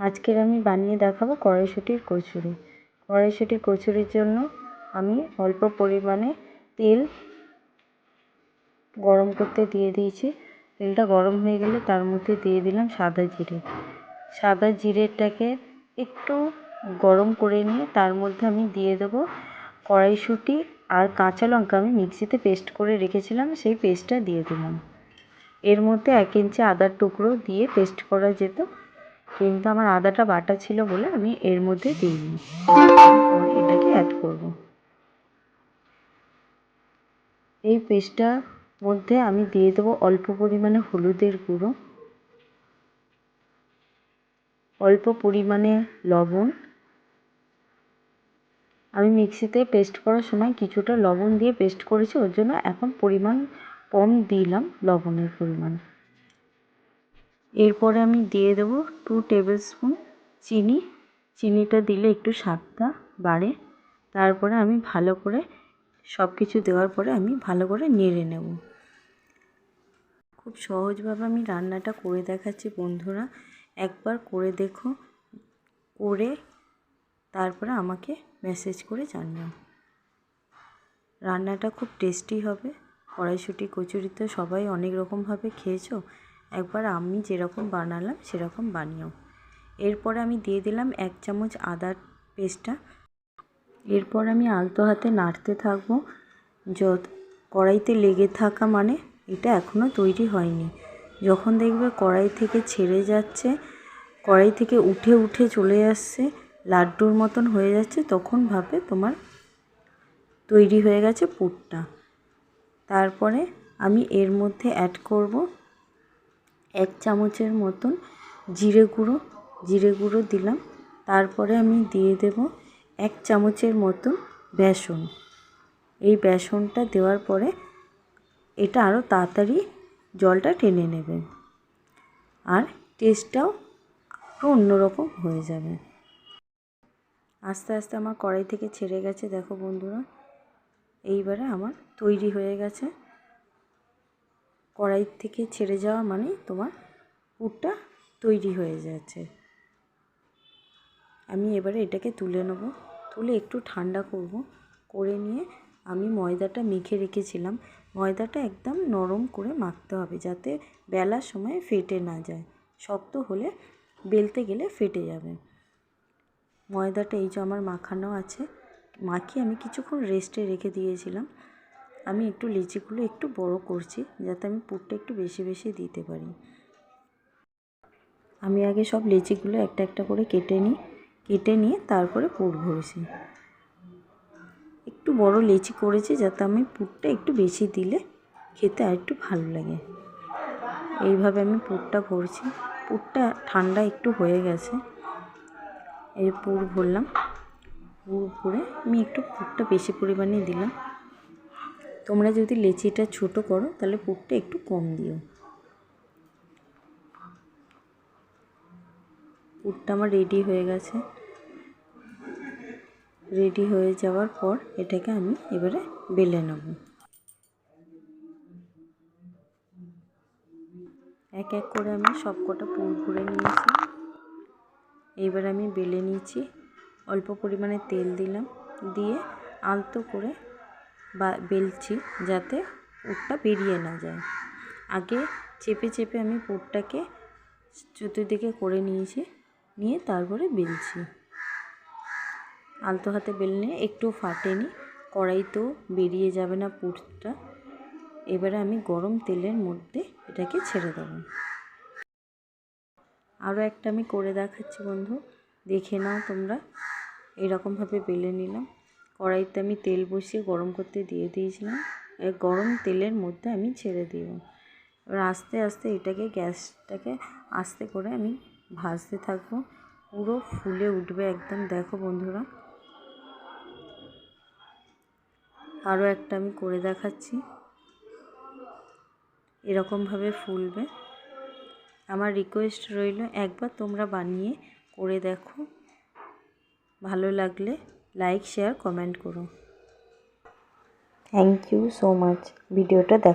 আজকের আমি বানিয়ে দেখাবো কড়াইশুঁটির কচুরি। কড়াইশুঁটির কচুরির জন্য আমি অল্প পরিমাণে তেল গরম করতে দিয়ে দিয়েছি। তেলটা গরম হয়ে গেলে তার মধ্যে দিয়ে দিলাম সাদা জিরে। সাদা জিরেটাকে একটু গরম করে নিয়ে তার মধ্যে আমি দিয়ে দেবো কড়াইশুঁটি আর কাঁচা লঙ্কা আমি মিক্সিতে পেস্ট করে রেখেছিলাম, সেই পেস্টটা দিয়ে দিলাম। এর মধ্যে 1 ইঞ্চি আদার টুকরো দিয়ে পেস্ট করা যেত, কিন্তু আমার আদাটা বাটা ছিল বলে আমি এর মধ্যে দিইনি। এটাকে অ্যাড করব। এই পেস্টটার মধ্যে আমি দিয়ে দেবো অল্প পরিমাণে হলুদের গুঁড়ো, অল্প পরিমাণে লবণ। আমি মিক্সিতে পেস্ট করার সময় কিছুটা লবণ দিয়ে পেস্ট করেছি, ওর জন্য এখন পরিমাণ কম দিলাম লবণের পরিমাণ। এরপরে আমি দিয়ে দেবো 2 টেবিল স্পুন চিনি। চিনিটা দিলে একটু স্বাদটা বাড়ে। তারপরে আমি ভালো করে সব কিছু দেওয়ার পরে আমি ভালো করে নেড়ে নেব। খুব সহজভাবে আমি রান্নাটা করে দেখাচ্ছি বন্ধুরা, একবার করে দেখো, করে তারপরে আমাকে মেসেজ করে জানিও। রান্নাটা খুব টেস্টি হবে। কড়াইশুঁটি কচুরি তো সবাই অনেক রকমভাবে খেয়েছো, একবার আমি যেরকম বানালাম সেরকম বানিও। এরপরে আমি দিয়ে দিলাম 1 চামচ আদার পেস্টটা। এরপর আমি আলতো হাতে নাড়তে থাকবো। কড়াইতে লেগে থাকা মানে এটা এখনও তৈরি হয়নি। যখন দেখবে কড়াই থেকে ছেড়ে যাচ্ছে, কড়াই থেকে উঠে উঠে চলে আসছে, লাড্ডুর মতন হয়ে যাচ্ছে, তখন ভাবে তোমার তৈরি হয়ে গেছে পুরটা। তারপরে আমি এর মধ্যে অ্যাড করব 1 চামচের মতন জিরে গুঁড়ো। জিরে গুঁড়ো দিলাম। তারপরে আমি দিয়ে দেব 1 চামচের মতন বেসন। এই বেসনটা দেওয়ার পরে এটা আরও তাড়াতাড়ি জলটা টেনে নেবে, আর টেস্টটাও একটু অন্যরকম হয়ে যাবে। আস্তে আস্তে আমার কড়াই থেকে ছেড়ে গেছে, দেখো বন্ধুরা। এইবারে আমার তৈরি হয়ে গেছে। কড়াই থেকে ছেড়ে যাওয়া মানে তোমার পুরটা তৈরি হয়ে যাচ্ছে। আমি এবারে এটাকে তুলে নেব। তুলে একটু ঠান্ডা করব। করে নিয়ে আমি ময়দাটা মেখে রেখেছিলাম। ময়দাটা একদম নরম করে মাখতে হবে, যাতে বেলার সময় ফেটে না যায়। শক্ত হলে বেলতে গেলে ফেটে যাবে। ময়দাটা এই যে আমার মাখানো আছে। মাখিয়ে আমি কিছুক্ষণ রেস্টে রেখে দিয়েছিলাম। আমি একটু লিচিগুলো একটু বড় করছি, যাতে আমি পুরটা একটু বেশি বেশি দিতে পারি। আমি আগে সব লিচিগুলো একটা একটা করে কেটে নিয়ে তারপরে পুর ভরেছি। একটু বড় লিচি করেছি, যাতে আমি পুরটা একটু বেশি দিলে খেতে আর একটু ভালো লাগে। এইভাবে আমি পুরটা ভরছি। পুরটা ঠান্ডা একটু হয়ে গেছে। এই পুর ভরলাম। পুর ভরে আমি একটু পুরটা বেশি পরিমাণে দিলাম। তোমরা যদি লিচিটা ছোট করো তাহলে পুরটা একটু কম দিও। পুরটা আমার রেডি হয়ে গেছে। রেডি হয়ে যাওয়ার পর এটাকে আমি এবারে বেলে নেব। এক এক করে আমি সব কটা পুর ভরে নিয়েছি। এইবার আমি বেলে নিয়েছি। অল্প পরিমাণে তেল দিলাম, দিয়ে আলতো করে বেলছি, যাতে পুরটা বেরিয়ে না যায়। আগে চেপে চেপে আমি পুরটাকে চতুর্দিকে করে নিয়েছি, নিয়ে তারপরে বেলছি। আলতো হাতে বেললে একটু ফাটেনি, কড়াইতেও বেরিয়ে যাবে না পুরটা। এবারে আমি গরম তেলের মধ্যে এটাকে ছেড়ে দেবো। আরও একটা আমি করে দেখাচ্ছি বন্ধু, দেখে নাও তোমরা। এরকমভাবে বেলে নিলাম। কড়াইতে আমি তেল বসিয়ে গরম করতে দিয়ে দিয়েছিলাম। এই গরম তেলের মধ্যে আমি ছেড়ে দিব। এবার আস্তে আস্তে এটাকে গ্যাসটাকে আস্তে করে আমি ভাজতে থাকবো। পুরো ফুলে উঠবে একদম, দেখো বন্ধুরা। আরও একটা আমি করে দেখাচ্ছি। এরকমভাবে ফুলবে। আমার রিকোয়েস্ট রইল, একবার তোমরা বানিয়ে করে দেখো। ভালো লাগলে লাইক, শেয়ার, কমেন্ট করো। থ্যাংক ইউ সো মাচ ভিডিওটা